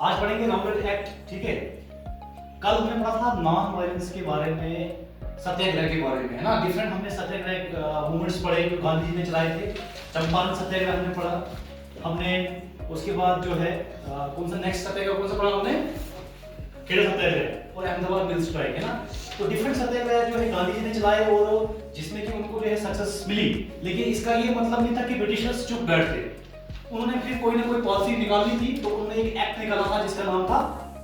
आज पढ़ेंगे Robert act, ठीक है। कल हमने पढ़ा था नॉन वायलेंस के बारे में, सत्याग्रह के बारे में, है ना। डिफरेंट हमने सत्याग्रह मूवमेंट्स पढ़े जो गांधी जी ने चलाए थे। चंपारण सत्याग्रह हमने पढ़ा हमने। उसके बाद जो है कौन सा नेक्स्ट सत्याग्रह कौन सा पढ़ा हमने? खेड़ा सत्याग्रह और अहमदाबाद मिल स्ट्राइक, है ना। तो डिफरेंट सत्याग्रह जो है गांधी जी ने चलाए और जिसमें कि उनको जो है सक्सेस मिली। लेकिन इसका ये मतलब नहीं था कि ब्रिटिशर्स चुप बैठते। उन्होंने फिर कोई ना कोई पॉलिसी निकालनी थी, तो उन्होंने एक एक्ट निकाला था जिसका नाम था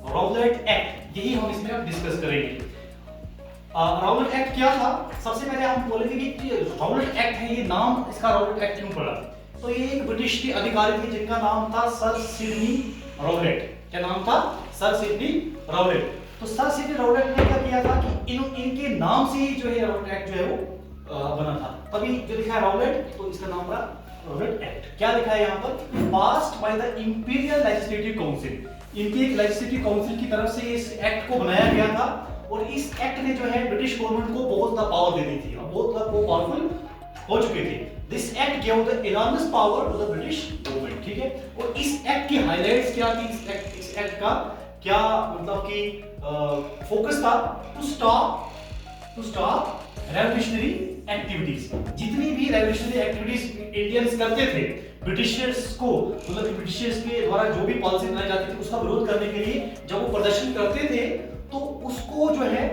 राउलेट एक्ट। यही हम इसमें डिस्कस करेंगे। राउलेट एक्ट क्या था? सबसे पहले हम बोलेंगे कि राउलेट एक्ट है, ये नाम इसका राउलेट एक्ट क्यों पड़ा? तो ये एक ब्रिटिश के अधिकारी थे जिनका नाम था सर सिडनी राउलेट। क्या नाम था? Sir Sydney Rowlatt. तो सर सिडनी राउलेट ने क्या किया था कि इनके नाम से ही जो है राउलेट एक्ट जो है वो बना था। तभी जो लिखा है राउलेट, तो इसका नाम पड़ा राउलेट एक्ट। क्या लिखा है यहाँ पर? Passed by the imperial legislative council. इनकी लेजिस्लेटिव काउंसिल की तरफ से इस एक्ट को बनाया गया था और इस एक्ट ने जो है ब्रिटिश गवर्नमेंट को बहुत ज्यादा पावर दे दी थी, बहुत ज्यादा वो पावरफुल हो चुके थे। This act give the enormous power to the British government, ठीक है। और इस एक्ट की हाइलाइट्स क्या थी? इस एक्ट का क्या मतलब कि फोकस था? To stop revolutionary activities. जितनी भी रेवोल्यूशनरी एक्टिविटीज इंडियंस करते थे ब्रिटिशर्स को, मतलब ब्रिटिशर्स के द्वारा जो भी पॉलिसी बनाई जाती थी उसका विरोध करने के लिए जब वो प्रदर्शन करते थे, तो उसको जो है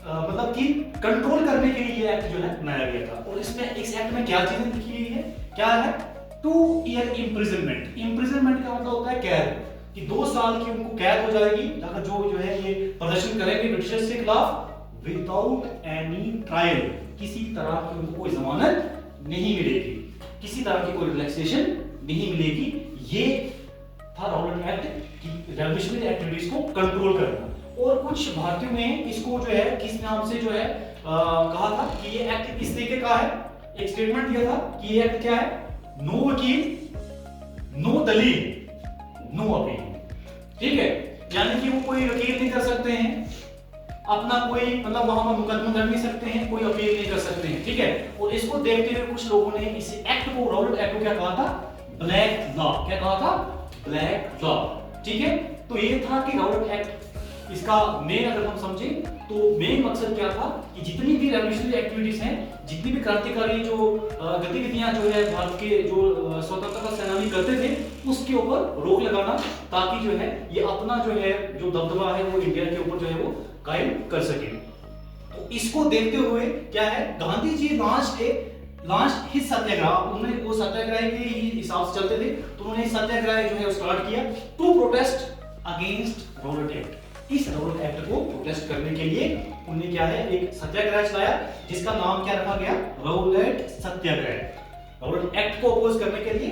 मतलब कि कंट्रोल करने के लिए ये एक्ट जो है बनाया गया था। और इसमें इस एक्ट में क्या चीजें लिखी हुई है? क्या है? 2 ईयर इम्प्रिजनमेंट। इम्प्रिजनमेंट का मतलब होता है कैद, कि 2 साल की उनको कैद हो जाएगी अगर जो है ये प्रदर्शन करेंगे ब्रिटिशर्स के खिलाफ विदाउट एनी ट्रायल। किसी तरह की उनको कोई जमानत नहीं मिलेगी, किसी तरह की कोई रिलैक्सेशन नहीं मिलेगी। ये था राउलेट एक्ट की रेवोल्यूशनरी एक्टिविटीज को कंट्रोल करना। और कुछ भारतीयों ने इसको जो है किस नाम से जो है कहा था कि ये एक्ट किस तरीके का है? एक स्टेटमेंट दिया था कि ये एक्ट क्या है? नो वकील, नो दलील, नो अपील, ठीक है। यानी कि वो कोई वकील नहीं कर सकते हैं, अपना कोई मतलब वहां पर मुकदमा कर नहीं सकते हैं, कोई अपील नहीं कर सकते हैं, ठीक है। और इसको देखते हुए कुछ लोगों ने इस एक्ट को, राउलेट एक्ट को क्या कहा था? Black law. क्या कहा था? ब्लैक लॉ, ठीक है। तो ये था कि राउलेट एक्ट, इसका मेन अगर हम समझें तो मेन मकसद क्या था कि जितनी भी रेवोल्यूशनरी एक्टिविटीज हैं, जितनी भी क्रांतिकारी जो गतिविधियां जो है भारत के जो स्वतंत्रता सेनानी करते थे उसके ऊपर रोक लगाना, ताकि जो है ये अपना जो है जो दबदबा है वो इंडिया के ऊपर जो है वो कायम कर सके। तो इसको देखते हुए क्या है, गांधी जी लॉन्च हिज सत्याग्रह। उन्होंने वो सत्याग्रह के ही हिसाब से चलते थे, तो उन्होंने सत्याग्रह जो है स्टार्ट किया to protest against Rowlatt act. इस राउलेट एक्ट को प्रोटेस्ट करने के लिए उन्होंने क्या है, एक सत्याग्रह चलाया जिसका नाम क्या रखा गया? राउलेट सत्याग्रह। राउलेट एक्ट को अपोज करने के लिए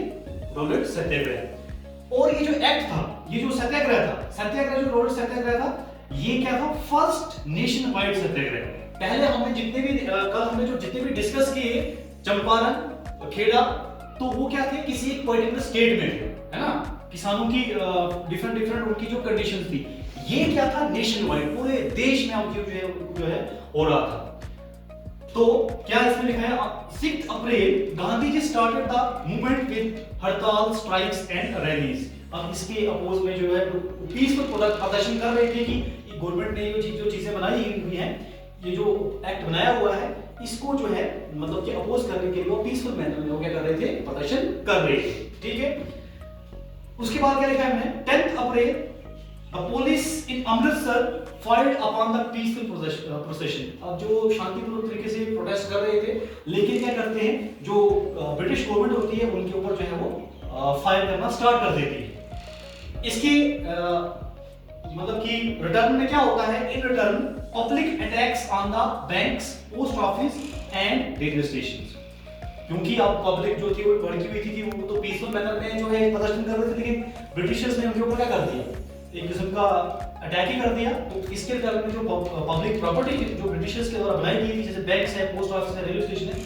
राउलेट सत्याग्रह। और ये जो एक्ट था, ये जो सत्याग्रह था, सत्याग्रह जो राउलेट सत्याग्रह था, ये क्या था? फर्स्ट नेशन वाइड सत्याग्रह। पहले हमने जितने भी कल हमने जो जितने भी डिस्कस किए, चंपारण, खेड़ा, तो वो क्या थे? किसी एक पर्टिकुलर स्टेट में थे, है ना। किसानों की डिफरेंट उनकी जो कंडीशंस थी। ये क्या था? नेशन वाइड, पूरे देश में अब जो है हो रहा था। तो क्या इसमें लिखा है? 6 अप्रैल Gandhi ji started the movement with हड़ताल, स्ट्राइक्स एंड रैलीज। अब इसके अपोज में जो है पीसफुल प्रदर्शन कर रहे थे कि गवर्नमेंट ने जो चीजें बनाई हुई हैं, ये जो एक्ट बनाया हुआ है, इसको जो है मतलब कि अपोज करने के लिए वो पीसफुल मैनर में वो क्या कर रहे थे? प्रदर्शन कर रहे थे, ठीक है। उसके बाद क्या लिखा है हमने? 10 April the police in Amritsar fired upon the peaceful procession. अब जो शांतिपूर्ण तरीके से प्रोटेस्ट कर रहे थे, लेकिन क्या करते हैं, जो ब्रिटिश गवर्नमेंट होती है उनके ऊपर जो है वो फायर करना स्टार्ट कर देती है। इसकी मतलब कि रिटर्न में क्या होता है? In return public attacks on the banks, post office and railway stations. क्योंकि अब पब्लिक जो थी वो भड़की हुई थी, वो तो पीसफुल मैनर में जो है प्रदर्शन कर रहे थे, लेकिन ब्रिटिशर्स ने उनके ऊपर क्या कर दिया? एक किस्म का अटैक ही कर दिया। तो इसके कारण में जो पब्लिक प्रॉपर्टी जो ब्रिटिशर्स के द्वारा बनाई गई थी, जैसे बैंक्स है, पोस्ट ऑफिस है, रेलवे स्टेशन है,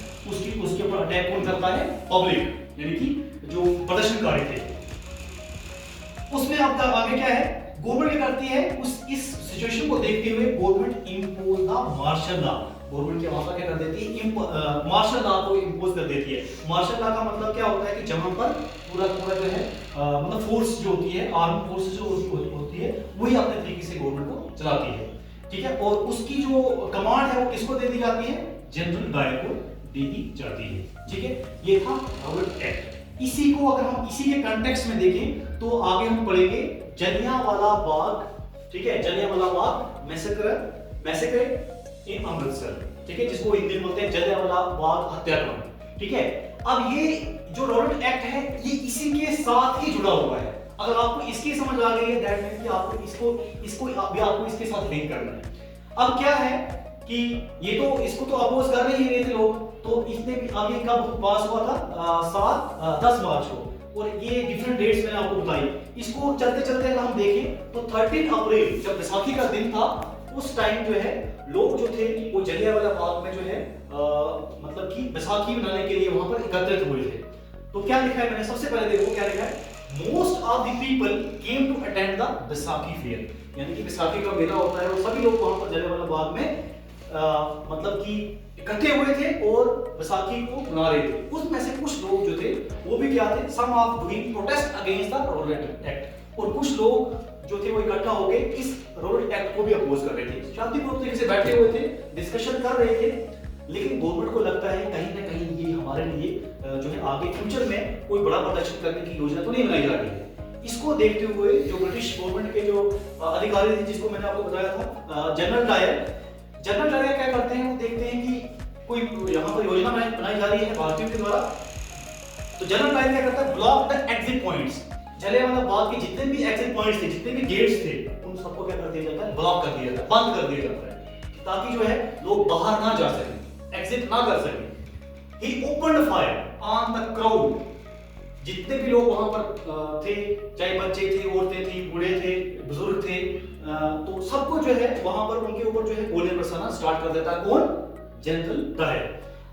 उसके ऊपर अटैक कौन करता है? पब्लिक, यानी कि जो प्रदर्शनकारी थे। उसमें अब आगे क्या है? गवर्नमेंट क्या करती है? इस सिचुएशन को देखते हुए government impose the martial law. Government के वहां पर क्या कर देती है? मार्शल लॉ को इंपोज कर देती है। मार्शल लॉ का मतलब क्या होता है कि जहां पर पूरा पूरा जो है मतलब फोर्स जो होती है, आर्म फोर्स जो होती है, वही अपने तरीके से गवर्नमेंट को चलाती है, ठीक है। और उसकी जो कमांड है वो किसको दे दी जाती है? जनरल डायर को दे दी जाती है, ठीक है। ये था रॉबर्ट एक्ट। इसी को अगर हम इसी के कंटेक्स्ट में देखें तो आगे हम पढ़ेंगे जलियांवाला बाग, ठीक है, जलियांवाला बाग मैसेकर इन अमृतसर, ठीक है, जिसको हिंदी में बोलते हैं जलियांवाला बाग हत्याकांड, ठीक है। अब ये जो रॉबर्ट एक्ट है ये इसी के साथ ही जुड़ा हुआ है। अगर आपको इसकी समझ आ गई है दैट मींस कि आपको इसको भी आपको इसके साथ लिंक करना है। अब क्या है कि ये तो इसको तो अपोज कर ही रहे थे लोग, तो इसने भी आगे कब पास हुआ था? 10 मार्च को, और ये डिफरेंट डेट्स मैंने आपको बताई। इसको चलते चलते अगर हम देखें तो 13 अप्रैल जब बैसाखी का दिन था, उस टाइम जो है लोग जो थे वो जलियांवाला बाग में जो है मतलब कि बैसाखी मनाने के लिए वहां पर एकत्रित हुए थे। तो क्या लिखा है मैंने? सबसे पहले देखो क्या लिखा है, most of the people came to attend the Baisakhi fair, यानी कि बैसाखी का मेला होता है और सभी लोग वहां पर जलियांवाला बाग में मतलब कि इकट्ठे हुए थे और बैसाखी को मना रहे थे। उसमें से कुछ लोग जो थे वो भी क्या थे? Some of doing protest against the Robert Act, और कुछ लोग जो थे वो इकट्ठा होकर इस रॉबर्ट एक्ट को भी अपोज कर रहे थे। शांतिपूर्ण तरीके से बैठे हुए थे, डिस्कशन कर रहे थे, लेकिन गवर्नमेंट को लगता है कहीं ना कहीं ये हमारे लिए जो है आगे फ्यूचर में कोई बड़ा प्रदर्शन करने की योजना तो नहीं बनाई जा रही है। इसको देखते हुए जो ब्रिटिश गवर्नमेंट के जो अधिकारी थे, जिसको मैंने आपको बताया था जनरल डायर क्या करते हैं? वो देखते हैं कि कोई यहाँ पर योजना बनाई जा रही है भारतीयों के द्वारा, तो जनरल डायर क्या करता है? Block the exit points. Jallianwala Bagh के जितने भी एग्जिट पॉइंट्स थे, जितने भी गेट्स थे, उन सबको क्या कर दिया जाता है? ब्लॉक कर दिया जाता है, बंद कर दिया जाता है, ताकि जो है लोग बाहर ना जा सकें, एग्जिट ना कर सकें। He opened fire on the crowd. जितने भी लोग वहां पर थे, चाहे बच्चे थे, औरतें थी, बूढ़े थे, बुजुर्ग थे, तो सबको जो है वहां पर उनके ऊपर जो है गोलियां बरसाना स्टार्ट कर देता है। कौन? General Dyer.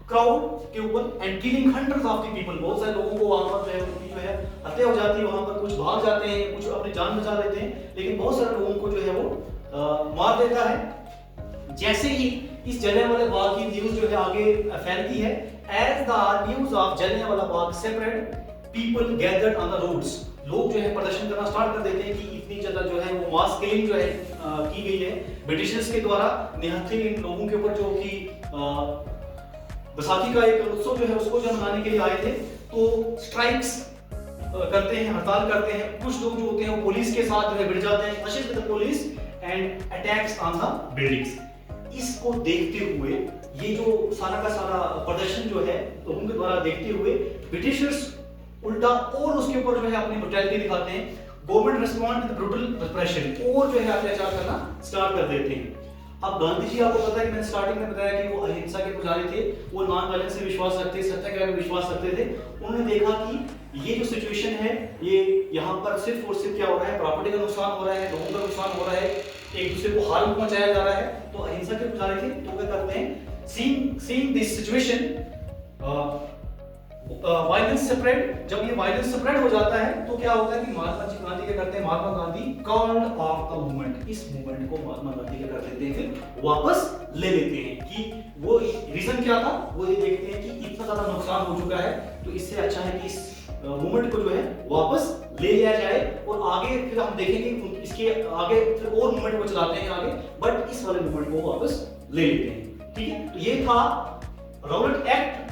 क्राउड के ऊपर and killing hundreds of the people. बहुत सारे लोगों को वहां पर जो है उनकी जो है हत्या हो जाती है। वहां पर कुछ भाग जाते हैं, कुछ अपनी जान बचा लेते हैं, लेकिन बहुत सारे लोगों को जो है वो मार देता है। जैसे ही इस जलियांवाला बाग की न्यूज जो है आगे फैलती है, as the news of Jallianwala Bagh spread, people gathered on the roads. लोग जो है प्रदर्शन करना स्टार्ट कर देते हैं कि इतनी ज्यादा जो है वो मास किलिंग जो है की गई है ब्रिटिशर्स के द्वारा निहत्थे इन लोगों के ऊपर, जो कि बैसाखी का एक उत्सव जो है उसको जो मनाने के लिए आए थे। तो स्ट्राइक्स करते हैं, हड़ताल करते हैं। कुछ लोग जो होते हैं वो पुलिस के साथ जो है भिड़ जाते हैं, clashes with the police and attacks on the buildings. इसको देखते हुए ये जो सारा का सारा प्रदर्शन जो है लोगों के द्वारा देखते हुए ब्रिटिशर्स उल्टा और उसके ऊपर जो है अपनी ब्रुटैलिटी दिखाते हैं। Government respond with brutal repression, और जो है अत्याचार करना स्टार्ट कर देते हैं। अब गांधी जी, आपको पता है कि मैंने स्टार्टिंग में बताया कि वो अहिंसा के पुजारी थे, वो नॉन वायलेंस से विश्वास रखते, सत्याग्रह में विश्वास रखते थे। उन्होंने देखा कि ये जो सिचुएशन है ये यहाँ पर सिर्फ और सिर्फ क्या हो रहा है? प्रॉपर्टी का नुकसान हो रहा है, लोगों का नुकसान हो रहा है, एक दूसरे को हार्म पहुंचाया जा रहा है। तो अहिंसा के पुजारी थे, तो क्या करते हैं? Seeing this situation violence spread. जब ये वायलेंस स्प्रेड हो जाता है तो क्या होता है कि महात्मा गांधी क्या करते हैं? Mahatma Gandhi called off the movement. इस मूवमेंट को महात्मा गांधी क्या कर देते हैं? फिर वापस ले लेते हैं। कि वो रीजन क्या था? वो ये देखते हैं कि इतना ज्यादा नुकसान हो चुका है, तो इससे अच्छा है कि इस मूवमेंट को जो है वापस ले लिया जाए, और आगे फिर हम देखेंगे इसके आगे फिर और मूवमेंट को चलाते हैं आगे, बट इस वाले मूवमेंट को वापस ले लेते हैं। ठीक है, तो ये था रॉबर्ट एक्ट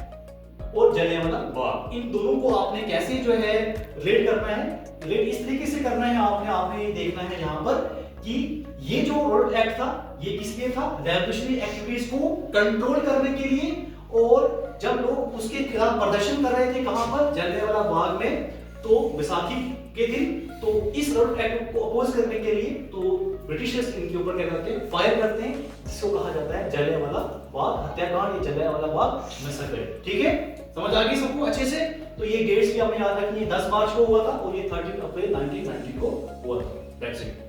और जलियांवाला बाग। इन दोनों को आपने कैसे जो है रिलेट करना है? रिलेट इस तरीके से करना है, आपने ये देखना है यहाँ पर कि ये जो रॉबर्ट एक्ट था ये किस लिए था? रेवोल्यूशनरी एक्टिविटीज को कंट्रोल करने के लिए। और जब लोग उसके खिलाफ प्रदर्शन कर रहे थे कहां पर? जलियांवाला बाग में, तो बैसाखी के दिन, तो इस रॉबर्ट एक्ट को अपोज करने के लिए तो ब्रिटिशर्स इनके ऊपर क्या करते हैं? फायर करते हैं, जिसको कहा जाता है जलियांवाला बाग हत्याकांड या जलियांवाला बाग मैसेकर। ठीक है, समझ आ गई सबको अच्छे से? तो ये डेट्स भी आपने याद रखनी है। 10 मार्च को हुआ था और ये 13 अप्रैल 1990 को हुआ था। That's it.